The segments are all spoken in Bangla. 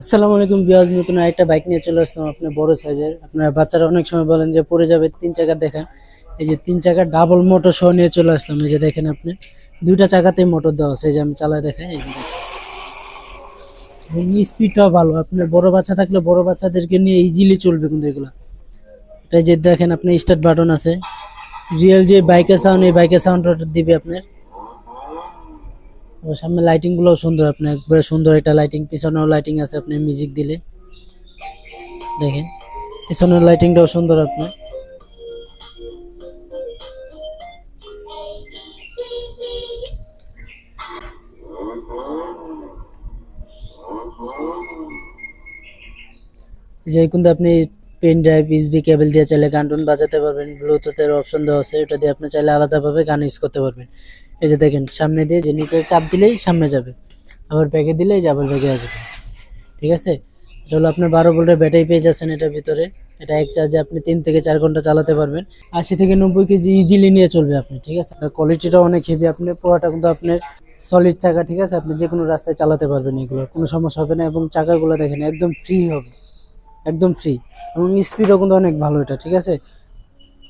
আসসালামু আলাইকুম ভিউয়ার্স, নতুন আরেকটা বাইক নিয়ে চলে আসলাম আপনার বড় সাইজের। আপনারা বাচ্চারা অনেক সময় বলেন যে পড়ে যাবে, তিন চাকার দেখেন। এই যে তিন চাকার ডাবল মোটর সহ নিয়ে চলে আসলাম। এই যে দেখেন আপনি, দুইটা চাকাতেই মোটর দেওয়া আছে। এই যে আমি চালায় দেখাই, এই যে দেখেন। এবং স্পিডটাও ভালো। আপনার বড় বাচ্চা থাকলে বড় বাচ্চাদেরকে নিয়ে ইজিলি চলবে কিন্তু এগুলো। এটা যে দেখেন আপনি, স্টার্ট বাটন আছে। রিয়েল যে বাইকের সাউন্ড, এই বাইকের সাউন্ড দিবে আপনার। এবং সামনে লাইটিং গুলো সুন্দর, আপনার একবারে সুন্দর একটা লাইটিং, পিছনেও লাইটিং আছে। আপনি মিউজিক দিলে দেখেন, পিছনের লাইটিংটাও সুন্দর আপনার। এই যে কিন্তু আপনি পেন ড্রাইভ, ইউএসবি কেবল দিয়ে চাইলে গান টুন বাজাতে পারবেন। ব্লুটুথের অপশন দেওয়া আছে, ওটা দিয়ে আপনি চাইলে আলাদাভাবে গান ইউজ করতে পারবেন। এই যে দেখেন, সামনে দিয়ে যে নিচে চাপ দিলেই সামনে যাবে, আবার ব্যাগে দিলেই আবার ব্যাগে আসবে। ঠিক আছে, এটা হলো আপনার 12 ভোল্টের ব্যাটারি পেয়ে যাচ্ছেন এটার ভিতরে। এটা এক চার্জে আপনি 3 থেকে 4 ঘন্টা চালাতে পারবেন। 80 থেকে 90 কেজি ইজিলি নিয়ে চলবে আপনি। ঠিক আছে, আর কোয়ালিটিটা অনেক হেভি। আপনি পুরোটা কিন্তু আপনার সলিড চাকা। ঠিক আছে, আপনি যে কোনো রাস্তায় চালাতে পারবেন, এগুলো কোনো সমস্যা হবে না। এবং চাকাগুলো দেখেন একদম ফ্রি হবে, একদম ফ্রি। এবং স্পিডও কিন্তু অনেক ভালো এটা। ঠিক আছে,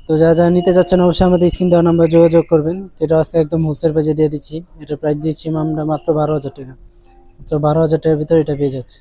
তো যা যা নিতে যাচ্ছেন অবশ্যই আমাদের স্ক্রিন দেওয়া নাম্বার যোগাযোগ করবেন। তো এটা আজকে একদম হোলসেল প্রাইসে দিয়ে দিচ্ছি। এটা প্রাইস দিচ্ছি আমরা মাত্র 12,000 টাকা। মাত্র 12,000 টাকার ভিতরে এটা পেয়ে যাচ্ছে।